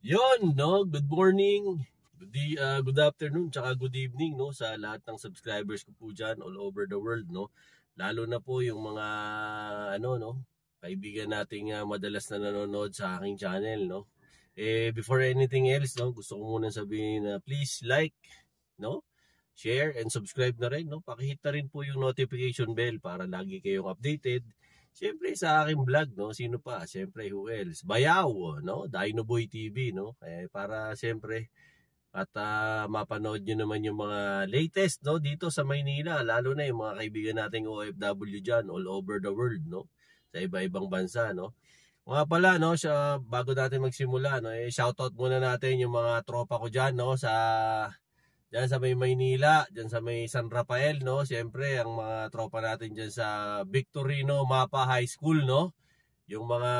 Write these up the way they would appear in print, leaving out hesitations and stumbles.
Yon, no? Good morning, good afternoon, tsaka good evening, no? Sa lahat ng subscribers ko po dyan all over the world, no? Lalo na po yung mga, kaibigan nating madalas na nanonood sa aking channel, no? Before anything else, no? Gusto ko muna sabihin na please like, no? Share and subscribe na rin, no? Pakihit na rin po yung notification bell para lagi kayong updated. Siyempre sa aking vlog, no? Sino pa? Siyempre, who else? Bayaw, no? Dino Boy TV, no? Para siyempre at mapanood nyo naman yung mga latest, no? Dito sa Maynila, lalo na yung mga kaibigan nating OFW dyan all over the world, no? Sa iba-ibang bansa, no? Mga pala, no? Bago natin magsimula, no? Shoutout muna natin yung mga tropa ko dyan, no? Diyan sa may Maynila, diyan sa may San Rafael, no? Siyempre, ang mga tropa natin diyan sa Victorino Mapa High School, no? Yung mga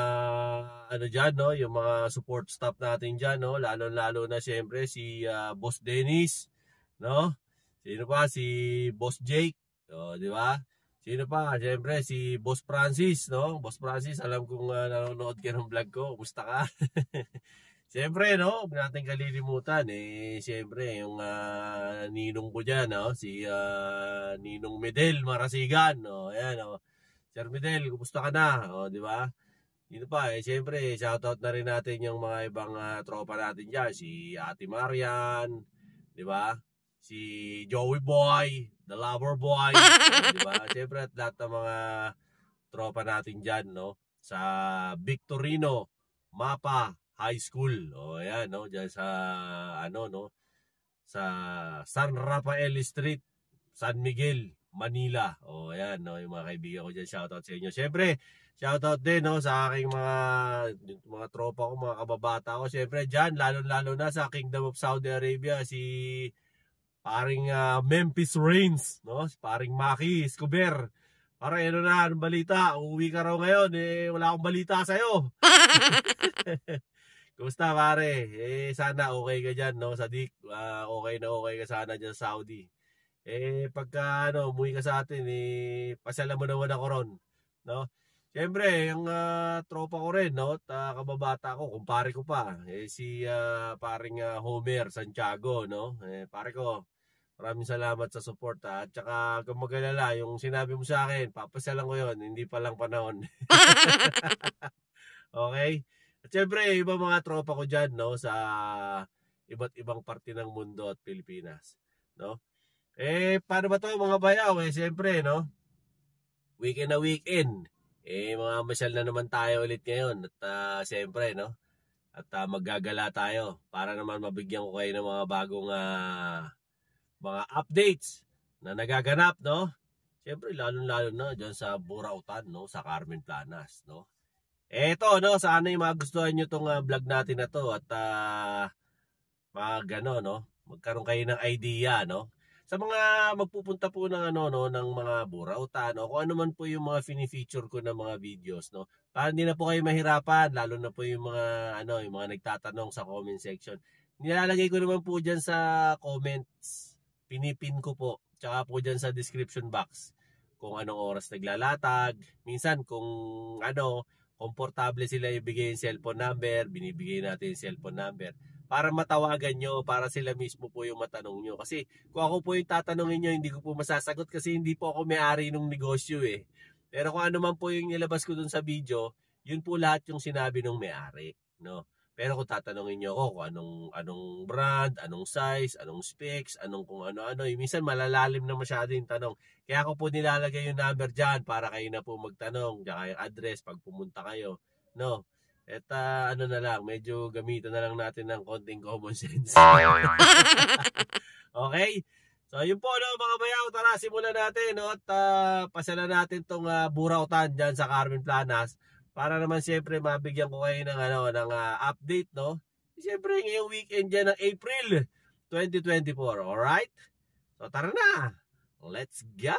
diyan, no? Yung mga support staff natin diyan, no? Lalo na siyempre si Boss Dennis, no? Sino pa? Si Boss Jake, di ba? Sino pa? Siyempre si Boss Francis, no? Boss Francis, alam kong nanonood ka ng vlog ko. Kumusta ka? Siyempre, no, huwag natin kalilimutan, siyempre, yung ninong ko dyan, no, si Ninong Medel Marasigan, no, ayan, no. Sir Medel, kumusta ka na, di ba? Yun pa, siyempre, shoutout na rin natin yung mga ibang tropa natin dyan, si Ate Marian, di ba? Si Joey Boy, The Lover Boy, di ba? Siyempre, at lahat ng mga tropa natin dyan, no, sa Victorino Mapa High School. Ayan, no, diyan sa sa San Rafael Street, San Miguel, Manila. Ayan, no, yung mga kaibigan ko diyan, shoutout sa inyo. Syempre, shoutout din, no, sa aking mga tropa ko, mga kababata ko. Syempre diyan, lalo na sa Kingdom of Saudi Arabia, si paring Memphis Reigns, no, si paring Maki Escobar. Parang anong balita? Uuwi ka raw ngayon, wala akong balita sa'yo. Kumusta pare? Sana okay ka dyan, no? Sadik, okay ka sana dyan sa Saudi. Pagka umuwi ka sa atin, pasyalan mo naman ako ron, no? Siyempre, yung tropa ko rin, no? Kababata ko, kumpare ko pa. Si paring Homer Santiago, no? Pare ko, maraming salamat sa support, At saka, kung mag-alala, yung sinabi mo sa akin, papasyalan ko yon, hindi pa lang panahon. Okay? At syempre, ibang mga tropa ko dyan, no, sa iba't ibang parte ng mundo at Pilipinas, no? Paano ba to mga bayaw? Syempre, no, weekend na weekend. Mga masyal na naman tayo ulit ngayon. At syempre, no, at maggagala tayo para naman mabigyan ko kayo ng mga bagong mga updates na nagaganap, no? Syempre, lalo na dyan sa Burautan, no, sa Carmen Planas, no? Eto, no, sana yung magustuhan nyo tong vlog natin na to at magkaroon kayo ng idea, no? Sa mga magpupunta po ng ng mga Burautan, no, kung ano man po yung mga fini-feature ko ng mga videos, no? Para hindi na po kayo mahirapan, lalo na po yung mga yung mga nagtatanong sa comment section. Nilalagay ko naman po diyan sa comments. Pinipin ko po. Tsaka po diyan sa description box kung anong oras naglalatag. Minsan kung komportable sila ibigay yung cellphone number, binibigay natin yung cellphone number para matawagan nyo, para sila mismo po yung matanong nyo. Kasi kung ako po yung tatanungin nyo, hindi ko po masasagot kasi hindi po ako may-ari ng negosyo Pero kung ano man po yung nilabas ko dun sa video, yun po lahat yung sinabi ng may-ari, no? Pero kung tatanungin nyo ako kung anong brand, anong size, anong specs, kung ano-ano, minsan malalalim na masyado yung tanong. Kaya ako po nilalagay yung number dyan para kayo na po magtanong, tsaka yung address pag pumunta kayo, no? At na lang, medyo gamitan na lang natin ng konting common sense. Okay? So yun po, no, mga bayaw, tara simulan natin, no? At pasyalan natin tong Burautan dyan sa Carmen Planas. Para naman siyempre mabigyan ko kayo ng update, no? Siyempre ngayong weekend dyan ng April 2024, alright? So tara na! Let's go!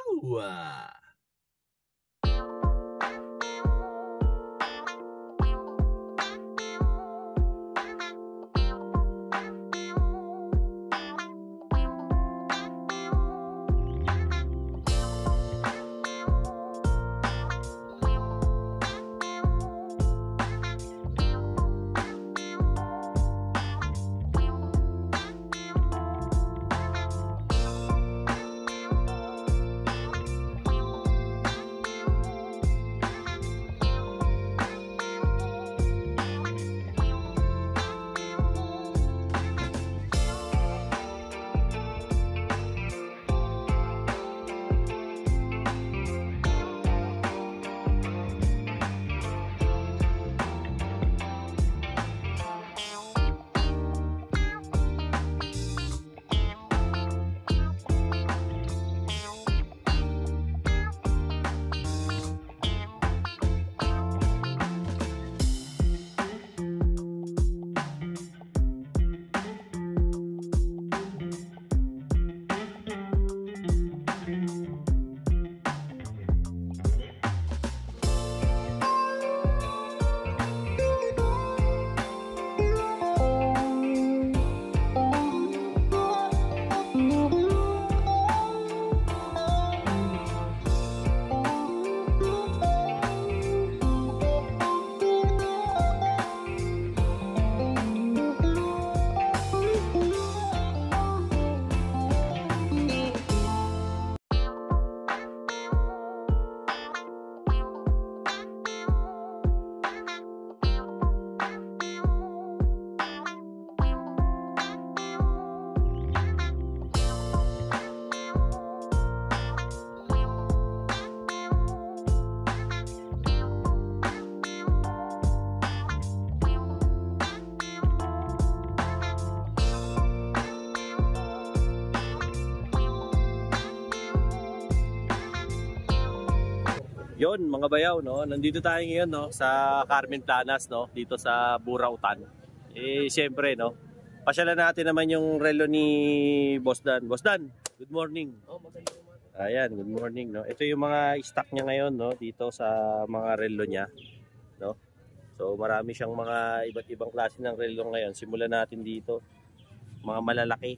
Yon mga bayaw, no? Nandito tayo ngayon, no? Sa Carmen Planas, no? Dito sa Burautan. Eh, siyempre, no? Pasyalan natin naman yung relo ni Boss Dan. Boss Dan, good morning. Oh, magandang umaga. Ayan, good morning, no? Ito yung mga stock niya ngayon, no? Dito sa mga relo niya, no? So, marami siyang mga iba't ibang klase ng relo ngayon. Simulan natin dito. Mga malalaki.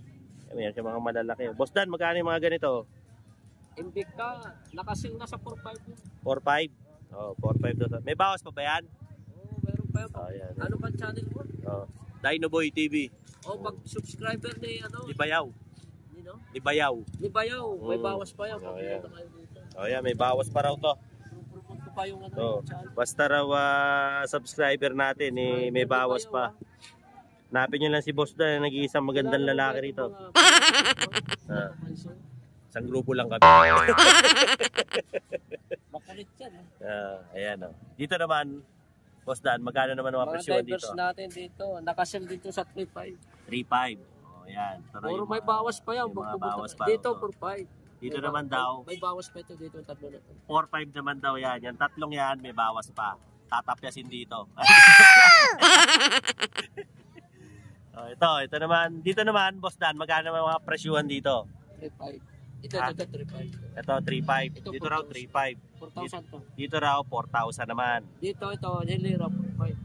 Ayan, yung mga malalaki. Boss Dan, magkano yung mga ganito? Invicta, nakasing na sa 4.5 yun. 4.5? Oh, 4.5 daw. May bawas pa ba yan? Oo, meron pa yun. Ayan. Ano ba channel mo? Oh. Dino Boy TV. Oh, pag subscriber ni ano? Di Bayaw. Nino? Di Bayaw. Ni Bayaw, may Mm. bawas pa yan. Oh, Pag yeah. punta kayo dito. Oh, yeah, may bawas pa raw to. Promote ko pa yung ano, Oh, channel. basta raw subscriber natin eh, may bawas pa. Hanapin nyo lang si Boss Dan, nag-iisang magandang lalaki rito. Ah. Isang grupo lang kami. Makulit yan. Ayan oh. Dito naman, Boss Dan, magkano naman ang mga Mga presyon divers dito? natin dito. Nakasell dito sa 3.5. 3.5. Oh, ayan. Puro may bawas pa yan. May mga Pupunta- bawas pa. Dito, Oh. 4.5. Dito naman daw, May bawas pa ito dito, tatlo na ito. 4.5 naman daw yan. Yan tatlong yan, may bawas pa. Tatapyasin dito. Oh, ito naman. Dito naman, Boss Dan, magkano naman mga presyuhan dito? 3.5. Ito, Ah? ito, 3.5. Ito, 3.5. Ito, Dito raw, 4,000. 3.5. 4,000 to. Dito raw, 4,000 naman. Dito, ito, Hilera, 4.5.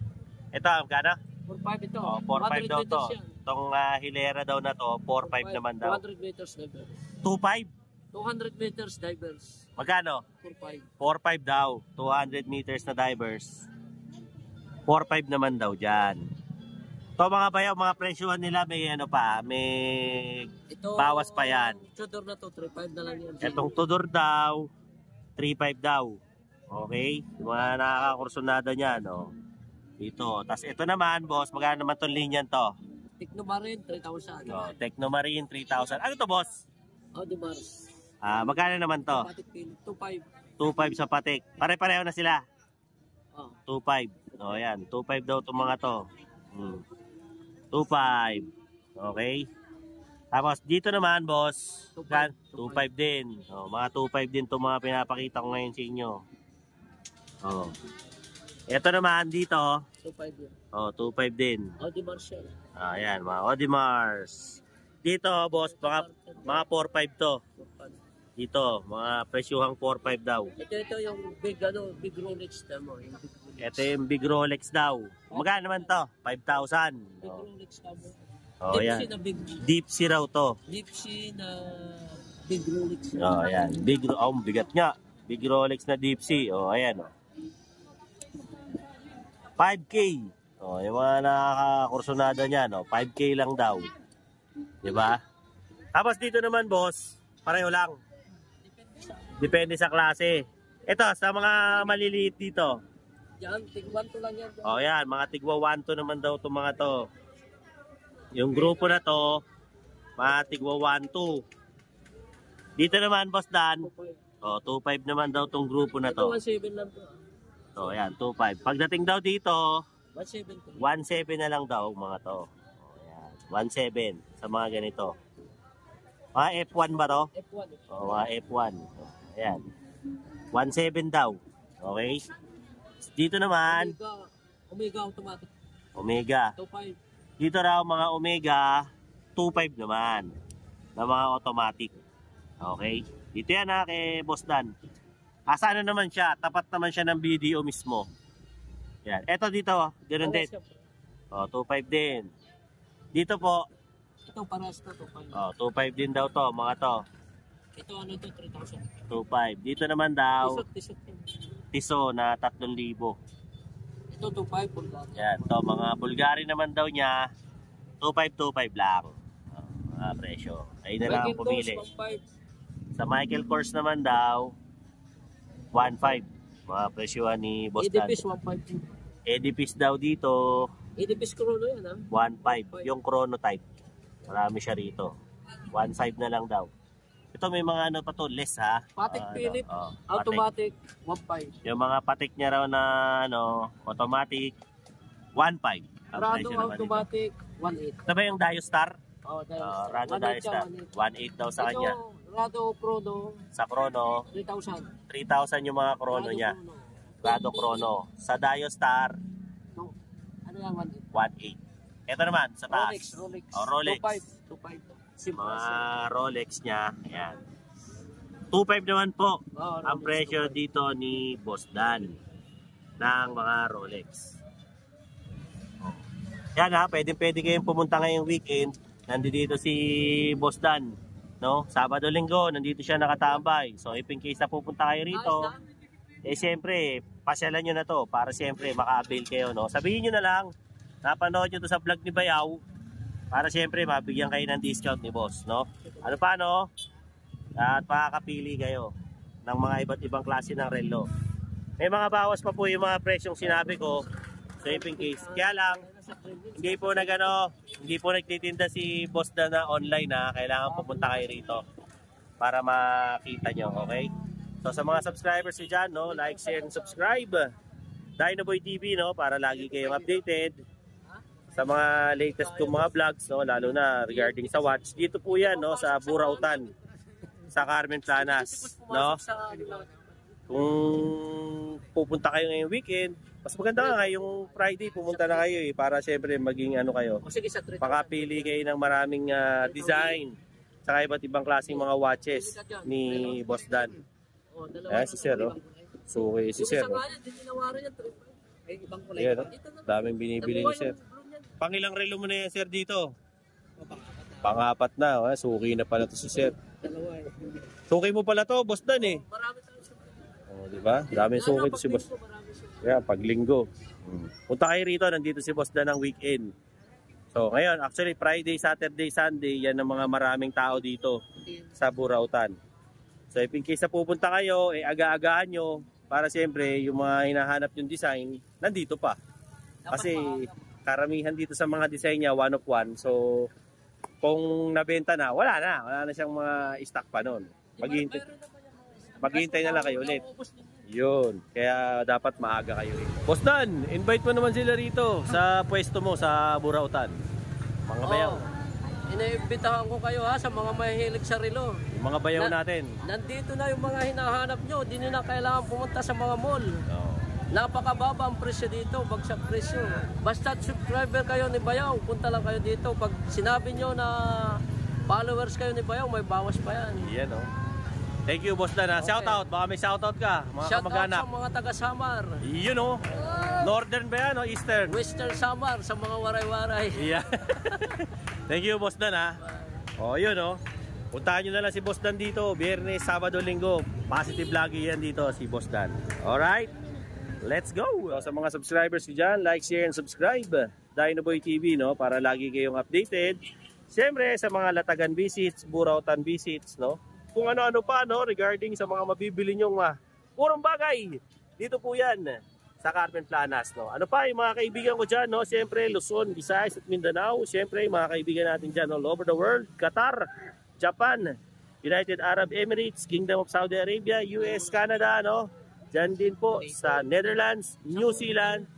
Ito, magkano? 4.5 ito. Oh, 4.5 daw to. 100 meters yan. Itong hilera daw na to, 4.5 naman daw. 200 meters divers. 2.5? 200 meters divers. Magkano? 4.5. 4.5 daw. 200 meters na divers. 4.5 naman daw dyan. Ito mga bayaw, mga presyuhan nila may ano pa, may Ito, bawas pa yan. Tudor na to, 3.5 na lang yan. Itong Tudor daw, 3.5 daw. Okay? Yung mga nakakakursunada niya, no? Dito. Tapos ito naman, boss, magkano naman itong linyan to? Technomarine, 3,000. No, Technomarine, 3,000. Ano to, boss? Audemars. Magkano naman to? Patik pin, 2.5. 2.5 sa patik. Pare-pareho na sila. Oh. 2.5. O, yan. 2.5 daw itong mga to. 2.5. Okay? Tapos dito naman, boss, 2.5 din. O, mga 2.5 din itong mga pinapakita ko ngayon sa inyo. O. Ito naman dito. 2.5 yun. O, 2.5 din. Audemars yan. Ayan, mga Audemars. Dito, boss, mga 4.5 to. 4.5. Dito, mga presyuhang 4.5 daw. Ito yung big, big Rolex na mo. Yung big Rolex. Ito yung big Rolex daw. Magkano naman to? 5,000. Big Rolex na mo. Oh, Deep yan. sea na big. Deep sea raw to. Deep sea na big Rolex. Oh, ayan. Bigat nga. Big Rolex na deep sea. Oh, ayan. Oh. 5K. Oh, yung mga nakakakursunada niya, no? 5K lang daw. 'Di ba? Tapos dito naman, boss, pareho lang. Depende sa klase. Ito, sa mga maliliit dito. Yan, tigwan to lang yan. Oh, yan. Mga tigwa 1 to naman daw itong mga to. Yung grupo na to, mga tigwa 1 2. Dito naman, Boss Dan. 2.5. Oh, 2.5 naman daw itong grupo na Ito, to. 1.7 lang to. So, ayan, 2.5. Pagdating daw dito, 1.7 to. 1.7 na lang daw mga to. Oh, ayan. 1.7 sa mga ganito. Mga F1 ba to? F1. O, mga F1. Ayan. 1.7 daw. Okay? Dito naman, Omega automatic. Omega. 2.5. Dito raw mga Omega, 2.5 naman. Na mga automatic. Okay? Dito yan ha, kay Boss Dan. Asa na naman siya? Tapat naman siya ng video mismo. Yan. Eto dito, ganoon din. O, 2.5 din. Dito po, Ito paras na 2.5. o, 2.5 din daw to, mga to. Ito ano to, 3,000. 2.5. Dito naman daw, Tisot. piso na 3,000. Ito 2.5 po lang. Yan, to mga Bulgari naman daw niya, 2.5 lang. Mga presyo. Ayun na lang ang pumili. 1.5. Sa Michael Kors naman daw, 1.5. Mga presyohan ni Boss Dan. Edipis 1.5. Edipis daw dito, Edipis Chrono yan ha. 1.5. Yung chronotype. Marami siya rito. 1.5 na lang daw. Ito may mga ano pa to, less ha. Patek Philip, Patek. automatic 1.5. Yung mga patik niya raw na ano, automatic, 1.5. Ang Rado presyo naman dito. automatic 1.8. Ito ba yung Diostar? Oh, dahil Rado Diostar. 1.8 daw sa kanya. Rado Chrono, Sa Chrono, 3,000. 3,000 yung mga Chrono niya. Rado Chrono. Sa Diostar, No. Ano yan? 1.8. Ito naman, sa taas. Rolex. Oh, Rolex. 2.5. Mga Rolex niya. Ayan. 2.5 naman po ang presyo dito ni Boss Dan ng mga Rolex. Yan ha, pwede kayong pumunta ngayong weekend. Nandito si Boss Dan, no? Sabado, Linggo, nandito siya nakatambay. So if in case na pupunta kayo rito, eh siyempre, pasyalan nyo na to para siyempre maka-avail kayo, no? Sabihin nyo na lang, napanood nyo to sa vlog ni Bayaw para siyempre mabigyan kayo ng discount ni Boss, no? Ano pa, no? At makakapili kayo ng mga iba't ibang klase ng relo. May mga bawas pa po yung mga presyong sinabi ko. So if in case, kaya lang hindi po nagtitinda si Boss Dan na online, na kailangan pupunta kayo rito para makita nyo, okay? So sa mga subscribers nyo dyan, no, like, share, and subscribe Dinoboy TV, no, para lagi kayong updated sa mga latest kong mga vlogs, no, lalo na regarding sa watch. Dito po yan, no, sa Burautan, sa Carmen Planas, no. Kung pupunta kayo ngayong weekend, mas maganda nga yung Friday pumunta na kayo para syempre maging ano kayo, makapili kayo ng maraming design saka iba't ibang klaseng mga watches ni Boss Dan. Ayan si Sir, oh. So si Sir, oh. Ayan, oh. Daming binibili ni Sir. Pangilang relo mo na yan, Sir, dito? Pang-apat na, oh. Suki na pala to si Sir. Suki mo pala to, Boss Dan, eh. Oh, diba? Daming suki to si Boss. Kaya pag linggo. Punta kayo rito, nandito si Boss Dan ng weekend. So ngayon, actually Friday, Saturday, Sunday, yan ang mga maraming tao dito sa Burautan. So if in case na pupunta kayo, eh aga-agahan nyo para siyempre yung mga hinahanap yung design, nandito pa. Kasi karamihan dito sa mga design niya, one of one. So kung nabenta na, wala na siyang mga stock pa nun. Maghihintay na lang kayo ulit. Yun, kaya dapat maaga kayo rito. Boss Dan, invite mo naman sila rito sa pwesto mo sa Burautan. Mga bayaw. Iniimbitahan ko kayo ha sa mga mahihilig sa relo. Yung mga bayaw natin. Nandito na yung mga hinahanap nyo. Di nyo na kailangan pumunta sa mga mall. Napakababa ang presyo dito, bagsak presyo. Basta subscriber kayo ni Bayaw, punta lang kayo dito. Pag sinabi nyo na followers kayo ni Bayaw, may bawas pa yan. Yan, oh. Thank you, Boss Dan. Okay. Shout out, baka may shout out ka, mga shout kamag-anak. Shout out sa mga taga-Samar. Yun, oh. Northern ba yan o Eastern? Western Samar, sa mga waray-waray. Yeah. Thank you, Boss Dan, ha. O, yun, oh. Puntahan nyo na lang si Boss Dan dito, Biyernes, Sabado, Linggo. Positive lagi yan dito, si Boss Dan. Alright, let's go. So, sa mga subscribers ko dyan, like, share, and subscribe Dinoboy TV, no, para lagi kayong updated. Siyempre, sa mga Latagan visits, Burautan visits, no, kung ano-ano pa, no, regarding sa mga mabibili nyong purong bagay. Dito po yan sa Carmen Planas, no. Ano pa yung mga kaibigan ko dyan, no, siyempre Luzon, Visayas at Mindanao. Siyempre yung mga kaibigan natin dyan all over the world, Qatar, Japan, United Arab Emirates, Kingdom of Saudi Arabia, US, Canada, no. Dyan din po sa Netherlands, New Zealand,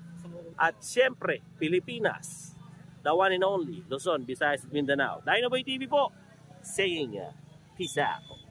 at siyempre Pilipinas. The one and only Luzon, Visayas at Mindanao. Dinoboy TV po, saying peace out.